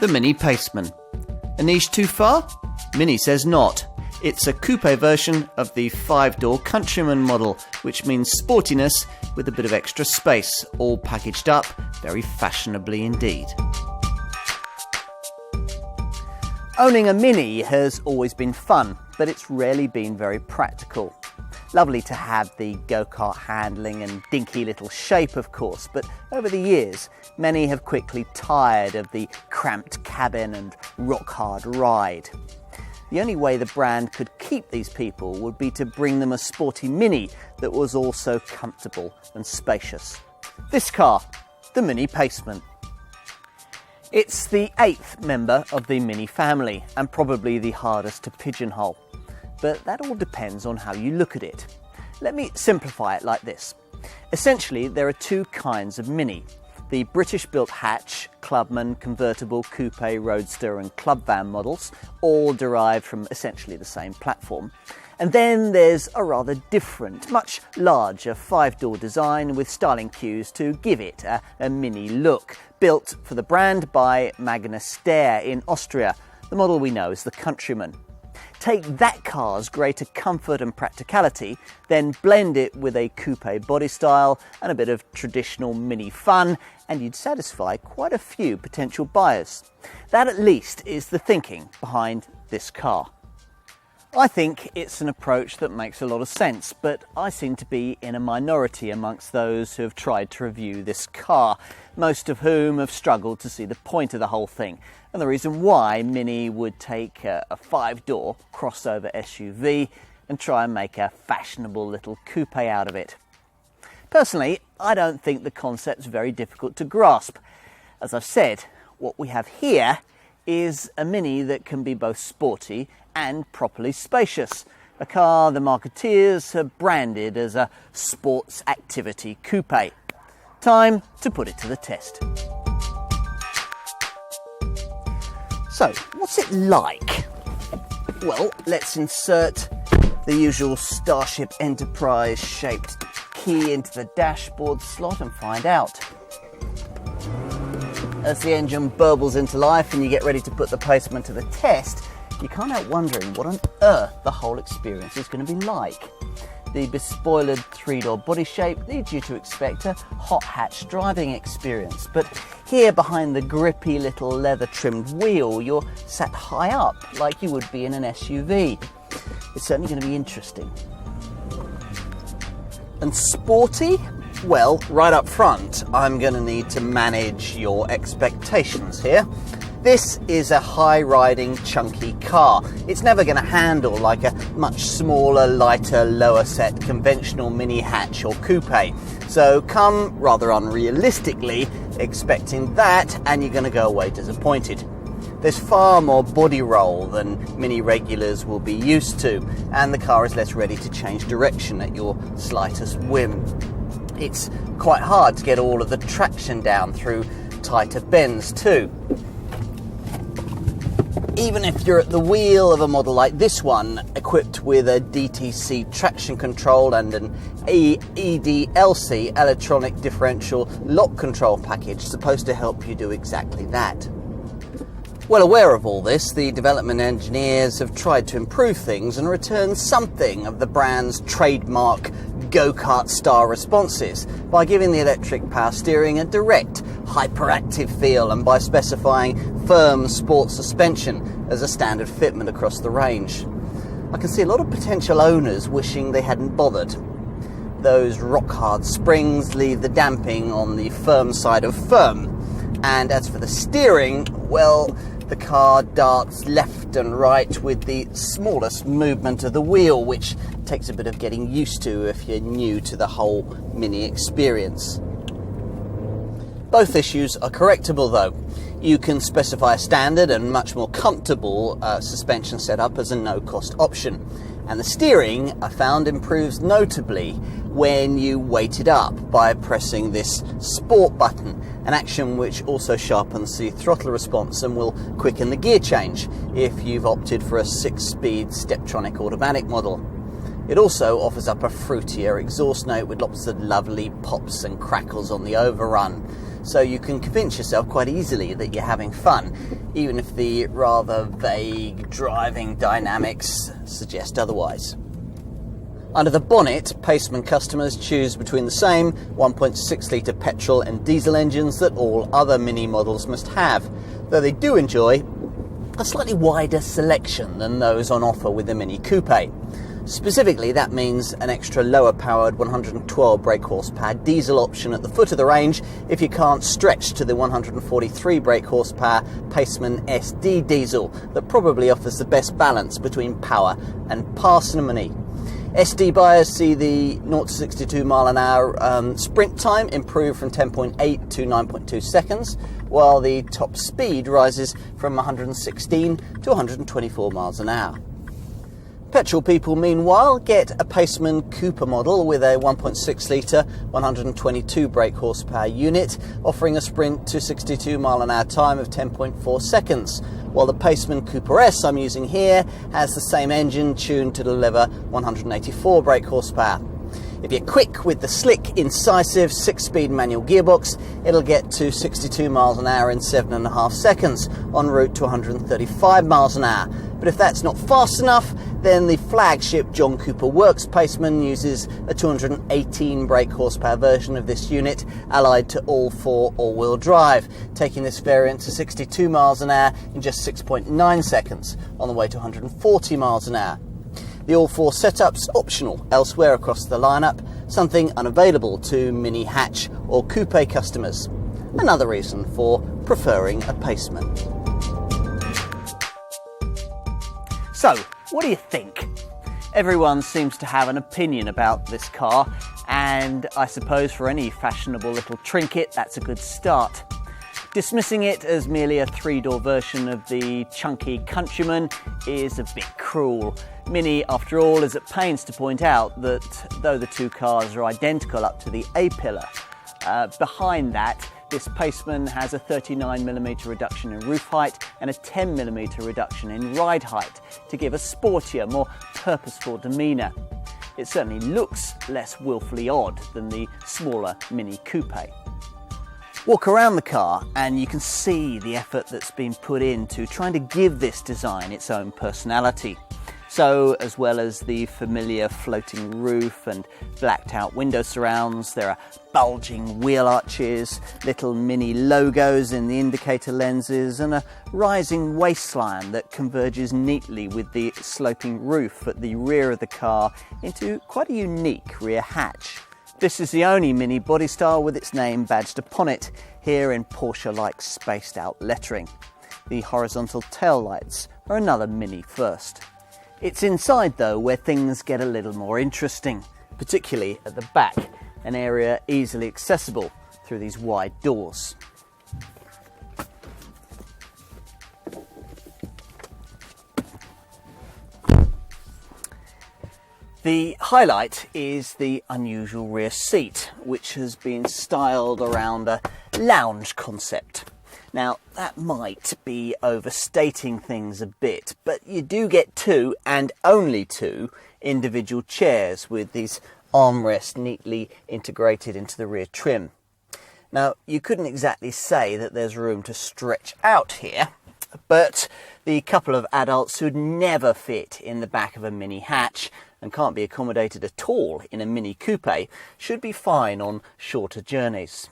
The MINI Paceman. A niche too far? MINI says not. It's a coupe version of the 5-door Countryman model, which means sportiness with a bit of extra space, all packaged up very fashionably indeed. Owning a Mini has always been fun, but it's rarely been very practical. Lovely to have the go-kart handling and dinky little shape, of course, but over the years, many have quickly tired of the cramped cabin and rock-hard ride. The only way the brand could keep these people would be to bring them a sporty Mini that was also comfortable and spacious. This car, the MINI Paceman. It's the 8th member of the Mini family and probably the hardest to pigeonhole. But that all depends on how you look at it. Let me simplify it like this. Essentially, there are two kinds of Mini. The British-built hatch, clubman, convertible, coupe, roadster and club van models, all derived from essentially the same platform. And then there's a rather different, much larger 5-door design with styling cues to give it a Mini look, built for the brand by Magnus Steyr in Austria. The model we know as the Countryman. Take that car's greater comfort and practicality, then blend it with a coupe body style and a bit of traditional Mini fun, and you'd satisfy quite a few potential buyers. That at least is the thinking behind this car. I think it's an approach that makes a lot of sense, but I seem to be in a minority amongst those who have tried to review this car, most of whom have struggled to see the point of the whole thing, and the reason why Mini would take a 5-door crossover SUV and try and make a fashionable little coupe out of it. Personally, I don't think the concept's very difficult to grasp. As I've said, what we have here is a Mini that can be both sporty and properly spacious. A car the marketeers have branded as a sports activity coupe. Time to put it to the test. So, what's it like? Well, let's insert the usual Starship Enterprise shaped key into the dashboard slot and find out. As the engine burbles into life and you get ready to put the Paceman to the test, you can't help wondering what on earth the whole experience is going to be like. The bespoiled 3-door body shape leads you to expect a hot hatch driving experience, but here behind the grippy little leather trimmed wheel, you're sat high up like you would be in an SUV. It's certainly going to be interesting. And sporty? Well, right up front, I'm going to need to manage your expectations here. This is a high-riding, chunky car. It's never going to handle like a much smaller, lighter, lower-set conventional mini hatch or coupe. So come, rather unrealistically, expecting that, and you're going to go away disappointed. There's far more body roll than Mini regulars will be used to, and the car is less ready to change direction at your slightest whim. It's quite hard to get all of the traction down through tighter bends too. Even if you're at the wheel of a model like this one, equipped with a DTC traction control and an EDLC electronic differential lock control package supposed to help you do exactly that. Well aware of all this, the development engineers have tried to improve things and return something of the brand's trademark go-kart style responses by giving the electric power steering a direct, hyperactive feel and by specifying firm sport suspension as a standard fitment across the range. I can see a lot of potential owners wishing they hadn't bothered. Those rock-hard springs leave the damping on the firm side of firm, and as for the steering, well, the car darts left and right with the smallest movement of the wheel, which takes a bit of getting used to if you're new to the whole Mini experience. Both issues are correctable though. You can specify a standard and much more comfortable suspension setup as a no-cost option. And the steering, I found, improves notably when you weight it up by pressing this sport button, an action which also sharpens the throttle response and will quicken the gear change if you've opted for a 6-speed Steptronic automatic model. It also offers up a fruitier exhaust note with lots of lovely pops and crackles on the overrun, so you can convince yourself quite easily that you're having fun, even if the rather vague driving dynamics suggest otherwise. Under the bonnet, Paceman customers choose between the same 1.6 litre petrol and diesel engines that all other Mini models must have, though they do enjoy a slightly wider selection than those on offer with the Mini Coupe. Specifically, that means an extra lower-powered 112 brake horsepower diesel option at the foot of the range if you can't stretch to the 143 brake horsepower Paceman SD diesel that probably offers the best balance between power and parsimony. SD buyers see the 0 to 62 mile an hour sprint time improve from 10.8 to 9.2 seconds, while the top speed rises from 116 to 124 miles an hour. Petrol people, meanwhile, get a Paceman Coupe model with a 1.6 litre 122 brake horsepower unit, offering a sprint to 62 mile an hour time of 10.4 seconds, while the Paceman Coupe S I'm using here has the same engine tuned to deliver 184 brake horsepower. If you're quick with the slick, incisive 6-speed manual gearbox, it'll get to 62 miles an hour in 7.5 seconds, en route to 135 miles an hour. But if that's not fast enough, then the flagship John Cooper Works Paceman uses a 218 brake horsepower version of this unit, allied to all-4 all-wheel drive, taking this variant to 62 miles an hour in just 6.9 seconds, on the way to 140 miles an hour. The all-4 setup's optional elsewhere across the lineup, something unavailable to Mini hatch or coupe customers. Another reason for preferring a Paceman. So, what do you think? Everyone seems to have an opinion about this car, and I suppose for any fashionable little trinket, that's a good start. Dismissing it as merely a 3-door version of the chunky Countryman is a bit cruel. Mini, after all, is at pains to point out that though the two cars are identical up to the A-pillar, behind that, this Paceman has a 39mm reduction in roof height and a 10mm reduction in ride height to give a sportier, more purposeful demeanour. It certainly looks less willfully odd than the smaller Mini Coupe. Walk around the car and you can see the effort that's been put into trying to give this design its own personality. So, as well as the familiar floating roof and blacked out window surrounds, there are bulging wheel arches, little mini logos in the indicator lenses, and a rising waistline that converges neatly with the sloping roof at the rear of the car into quite a unique rear hatch. This is the only Mini body style with its name badged upon it, here in Porsche-like spaced out lettering. The horizontal tail lights are another Mini first. It's inside though where things get a little more interesting, particularly at the back, an area easily accessible through these wide doors. The highlight is the unusual rear seat, which has been styled around a lounge concept. Now, that might be overstating things a bit, but you do get 2 and only 2 individual chairs with these armrests neatly integrated into the rear trim. Now, you couldn't exactly say that there's room to stretch out here, but the couple of adults who'd never fit in the back of a Mini hatch and can't be accommodated at all in a Mini Coupe should be fine on shorter journeys.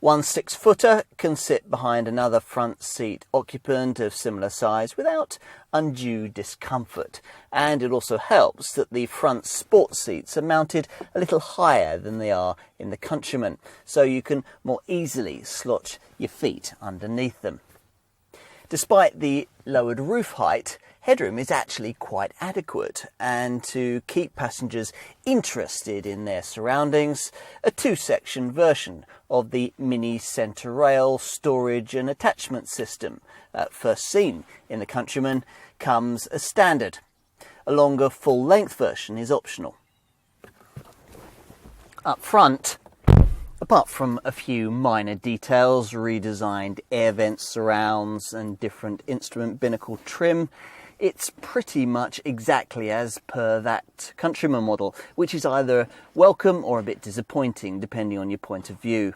One 6-footer can sit behind another front seat occupant of similar size without undue discomfort, and it also helps that the front sport seats are mounted a little higher than they are in the Countryman, so you can more easily slot your feet underneath them. Despite the lowered roof height, headroom is actually quite adequate, and to keep passengers interested in their surroundings, a 2-section version of the Mini centre rail storage and attachment system, first seen in the Countryman, comes as standard. A longer full-length version is optional. Up front, apart from a few minor details, redesigned air vent surrounds and different instrument binnacle trim, it's pretty much exactly as per that Countryman model, which is either welcome or a bit disappointing depending on your point of view.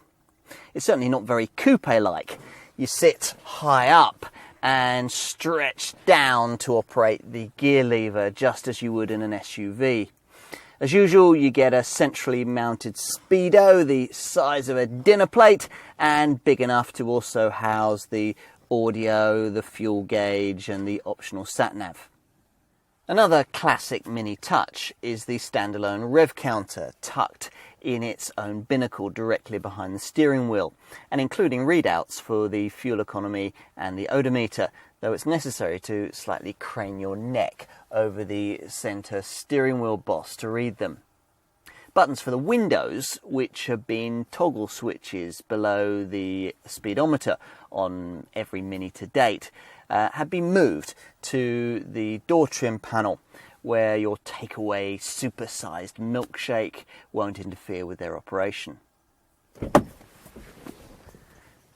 It's certainly not very coupe-like. You sit high up and stretch down to operate the gear lever just as you would in an SUV. As usual, you get a centrally mounted speedo the size of a dinner plate and big enough to also house the audio, the fuel gauge and the optional sat-nav. Another classic Mini touch is the standalone rev counter tucked in its own binnacle directly behind the steering wheel and including readouts for the fuel economy and the odometer, though it's necessary to slightly crane your neck over the centre steering wheel boss to read them. Buttons for the windows, which have been toggle switches below the speedometer on every Mini to date, have been moved to the door trim panel, where your takeaway supersized milkshake won't interfere with their operation.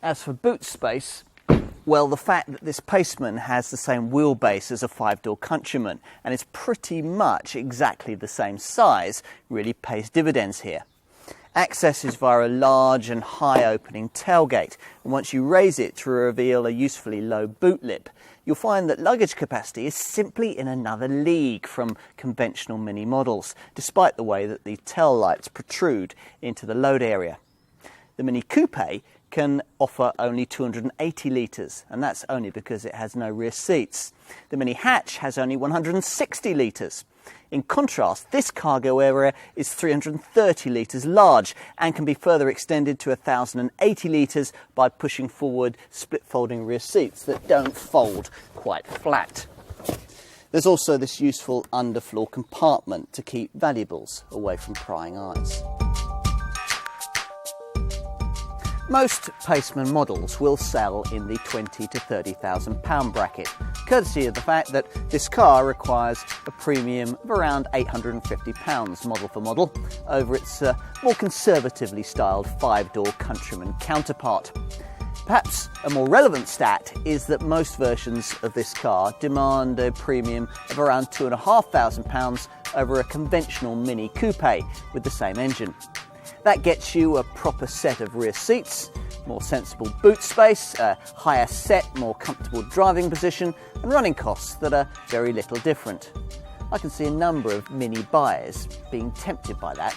As for boot space, well, the fact that this Paceman has the same wheelbase as a 5-door Countryman and is pretty much exactly the same size really pays dividends here. Access is via a large and high opening tailgate, and once you raise it to reveal a usefully low boot lip, you'll find that luggage capacity is simply in another league from conventional Mini models, despite the way that the tail lights protrude into the load area. The Mini Coupe can offer only 280 litres, and that's only because it has no rear seats. The Mini Hatch has only 160 litres. In contrast, this cargo area is 330 litres large and can be further extended to 1,080 litres by pushing forward split folding rear seats that don't fold quite flat. There's also this useful underfloor compartment to keep valuables away from prying eyes. Most Paceman models will sell in the £20,000 to £30,000 bracket, courtesy of the fact that this car requires a premium of around £850 model for model over its more conservatively styled 5-door Countryman counterpart. Perhaps a more relevant stat is that most versions of this car demand a premium of around £2,500 over a conventional Mini Coupe with the same engine. That gets you a proper set of rear seats, more sensible boot space, a higher set, more comfortable driving position, and running costs that are very little different. I can see a number of Mini buyers being tempted by that.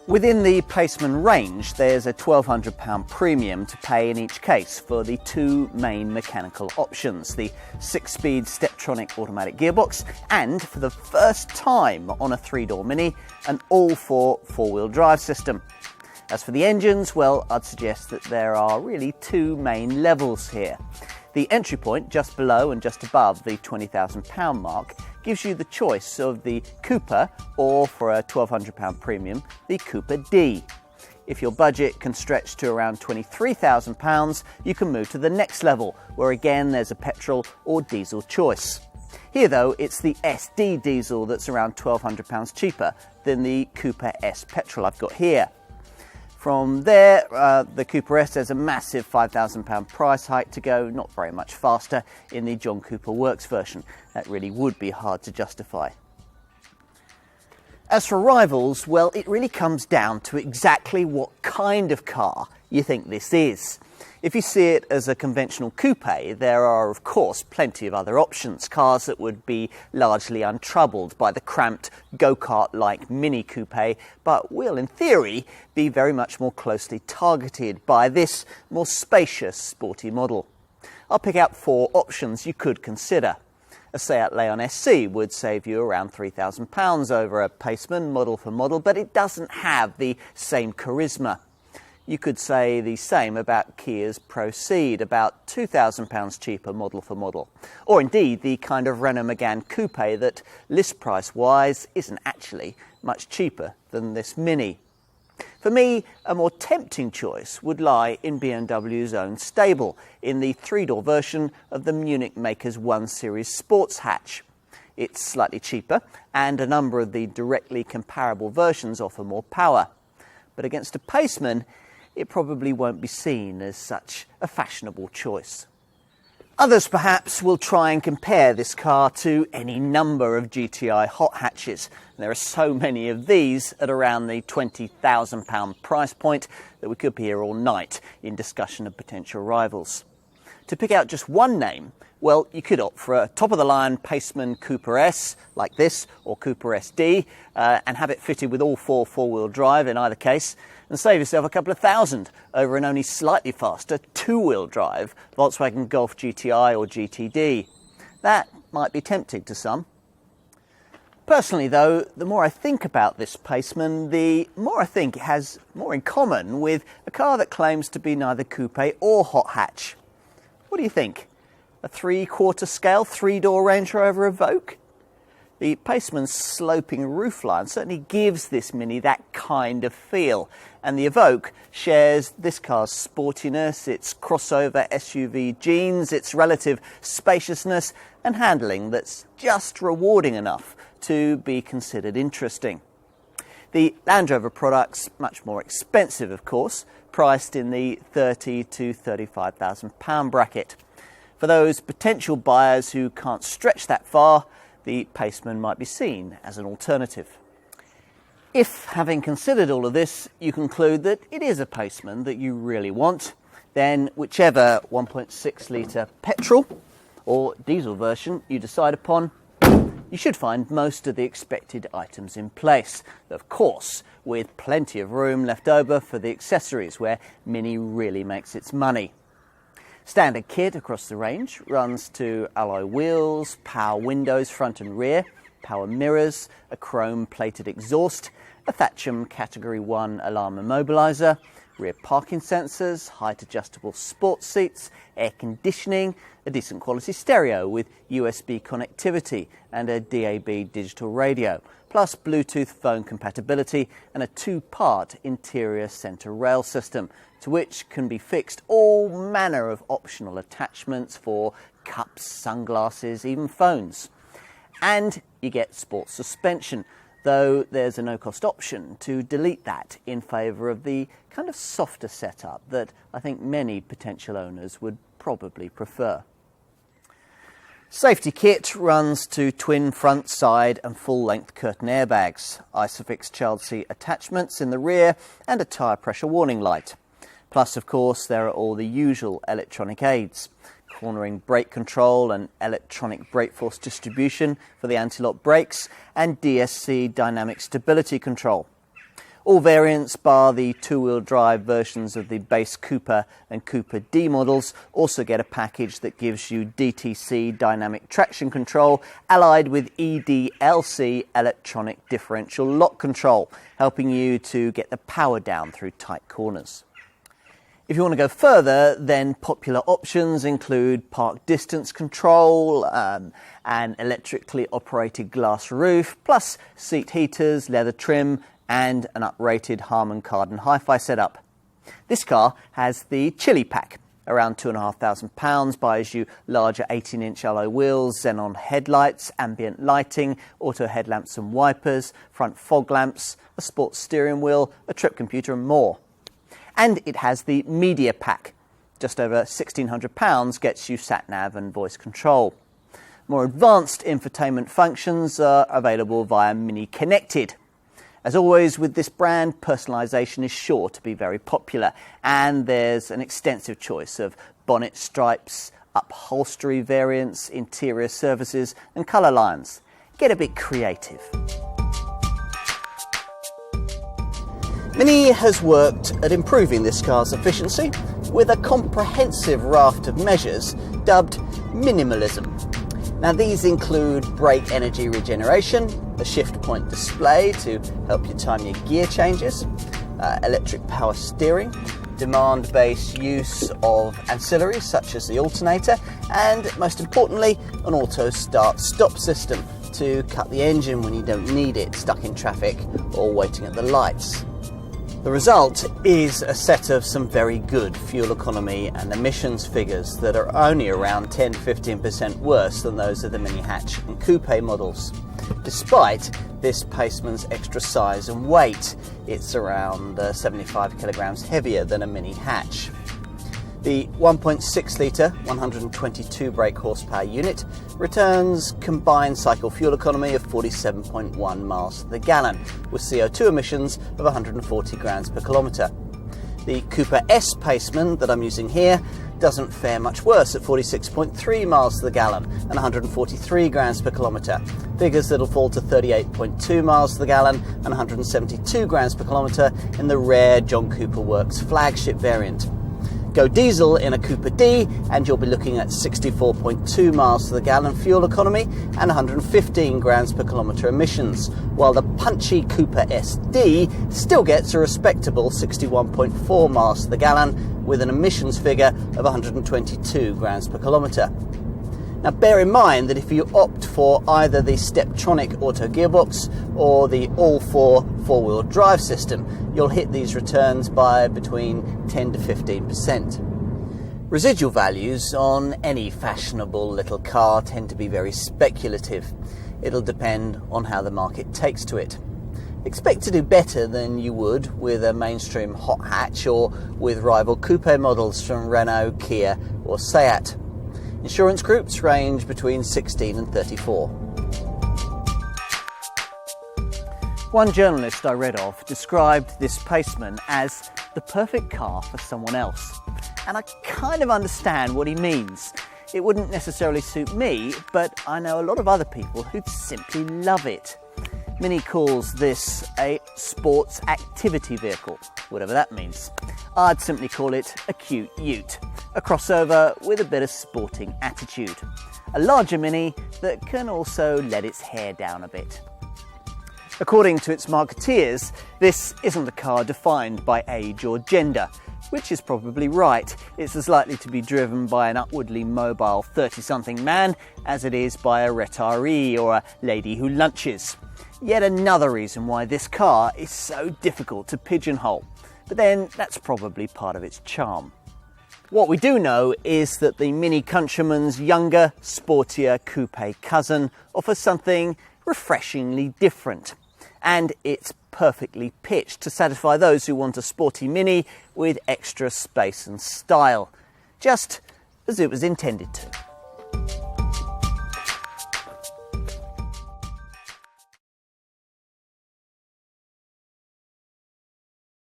Within the Paceman range, there's a £1,200 premium to pay in each case for the two main mechanical options, the 6-speed Steptronic automatic gearbox and, for the first time on a 3-door Mini, an all-4 4-wheel drive system. As for the engines, well, I'd suggest that there are really two main levels here. The entry point, just below and just above the £20,000 mark, gives you the choice of the Coupe or, for a £1,200 premium, the Coupe D. If your budget can stretch to around £23,000, you can move to the next level, where again there's a petrol or diesel choice. Here though, it's the SD diesel that's around £1,200 cheaper than the Coupe S petrol I've got here. From there, the Coupe S has a massive £5,000 price hike to go, not very much faster in the John Cooper Works version. That really would be hard to justify. As for rivals, well, it really comes down to exactly what kind of car you think this is. If you see it as a conventional coupe, there are of course plenty of other options, cars that would be largely untroubled by the cramped go-kart-like Mini Coupe, but will in theory be very much more closely targeted by this more spacious sporty model. I'll pick out 4 options you could consider. A Seat Leon SC would save you around £3,000 over a Paceman model for model, but it doesn't have the same charisma. You could say the same about Kia's Proceed, about £2,000 cheaper model for model. Or indeed the kind of Renault Megane coupe that list price wise isn't actually much cheaper than this Mini. For me, a more tempting choice would lie in BMW's own stable, in the 3-door version of the Munich maker's 1 Series sports hatch. It's slightly cheaper, and a number of the directly comparable versions offer more power. But against a Paceman, it probably won't be seen as such a fashionable choice. Others perhaps will try and compare this car to any number of GTI hot hatches. There are so many of these at around the £20,000 price point that we could be here all night in discussion of potential rivals. To pick out just one name, well, you could opt for a top-of-the-line Paceman Cooper S, like this, or Cooper SD, and have it fitted with all four-wheel drive in either case, and save yourself a couple of thousand over an only slightly faster two-wheel drive Volkswagen Golf GTI or GTD. That might be tempting to some. Personally, though, the more I think about this Paceman, the more I think it has more in common with a car that claims to be neither coupe or hot hatch. What do you think? A 3/4 scale 3-door Range Rover Evoque? The Paceman's sloping roofline certainly gives this Mini that kind of feel, and the Evoque shares this car's sportiness, its crossover SUV genes, its relative spaciousness and handling that's just rewarding enough to be considered interesting. The Land Rover product's much more expensive, of course, priced in the £30,000 to £35,000 bracket. For those potential buyers who can't stretch that far, the Paceman might be seen as an alternative. If, having considered all of this, you conclude that it is a Paceman that you really want, then whichever 1.6 litre petrol or diesel version you decide upon, you should find most of the expected items in place, of course, with plenty of room left over for the accessories where Mini really makes its money. Standard kit across the range runs to alloy wheels, power windows front and rear, power mirrors, a chrome-plated exhaust, a Thatcham Category 1 alarm immobiliser, rear parking sensors, height-adjustable sports seats, air conditioning, a decent quality stereo with USB connectivity and a DAB digital radio, plus Bluetooth phone compatibility and a 2-part interior centre rail system, to which can be fixed all manner of optional attachments for cups, sunglasses, even phones. And you get sports suspension, though there's a no-cost option to delete that in favour of the kind of softer setup that I think many potential owners would probably prefer. Safety kit runs to twin front, side and full-length curtain airbags, Isofix child seat attachments in the rear and a tyre pressure warning light. Plus, of course, there are all the usual electronic aids, cornering brake control and electronic brake force distribution for the anti-lock brakes and DSC dynamic stability control. All variants, bar the two-wheel drive versions of the base Cooper and Cooper D models, also get a package that gives you DTC dynamic traction control allied with EDLC electronic differential lock control, helping you to get the power down through tight corners. If you want to go further, then popular options include park distance control, an electrically operated glass roof, plus seat heaters, leather trim, and an uprated Harman Kardon hi-fi setup. This car has the Chili Pack. Around £2,500 buys you larger 18-inch alloy wheels, xenon headlights, ambient lighting, auto headlamps and wipers, front fog lamps, a sports steering wheel, a trip computer and more. And it has the Media Pack. Just over £1,600 gets you sat-nav and voice control. More advanced infotainment functions are available via Mini Connected. As always with this brand, personalisation is sure to be very popular, and there's an extensive choice of bonnet stripes, upholstery variants, interior services and colour lines. Get a bit creative. Mini has worked at improving this car's efficiency with a comprehensive raft of measures dubbed minimalism. Now these include brake energy regeneration, a shift point display to help you time your gear changes, electric power steering, demand-based use of ancillaries such as the alternator, and most importantly, an auto start-stop system to cut the engine when you don't need it, stuck in traffic or waiting at the lights. The result is a set of some very good fuel economy and emissions figures that are only around 10-15% worse than those of the Mini Hatch and Coupe models. Despite this Paceman's extra size and weight, it's around 75 kilograms heavier than a Mini Hatch. The 1.6 litre 122 brake horsepower unit returns combined cycle fuel economy of 47.1 miles to the gallon, with CO2 emissions of 140 grams per kilometre. The Coupe S Paceman that I'm using here doesn't fare much worse at 46.3 miles to the gallon and 143 grams per kilometre. Figures that'll fall to 38.2 miles to the gallon and 172 grams per kilometre in the rare John Cooper Works flagship variant. Go diesel in a Coupe D and you'll be looking at 64.2 miles to the gallon fuel economy and 115 grams per kilometre emissions, while the punchy Coupe SD still gets a respectable 61.4 miles to the gallon with an emissions figure of 122 grams per kilometre. Now bear in mind that if you opt for either the Steptronic auto gearbox or the all-4 four-wheel drive system, you'll hit these returns by between 10 to 15%. Residual values on any fashionable little car tend to be very speculative. It'll depend on how the market takes to it. Expect to do better than you would with a mainstream hot hatch or with rival coupe models from Renault, Kia or Seat. Insurance groups range between 16 and 34. One journalist I read of described this Paceman as the perfect car for someone else. And I kind of understand what he means. It wouldn't necessarily suit me, but I know a lot of other people who'd simply love it. MINI calls this a sports activity vehicle, whatever that means. I'd simply call it a cute ute, a crossover with a bit of sporting attitude. A larger Mini that can also let its hair down a bit. According to its marketeers, this isn't a car defined by age or gender, which is probably right. It's as likely to be driven by an upwardly mobile 30-something man as it is by a retiree or a lady who lunches. Yet another reason why this car is so difficult to pigeonhole. But then that's probably part of its charm. What we do know is that the MINI Countryman's younger, sportier coupe cousin offers something refreshingly different. And it's perfectly pitched to satisfy those who want a sporty Mini with extra space and style, just as it was intended to.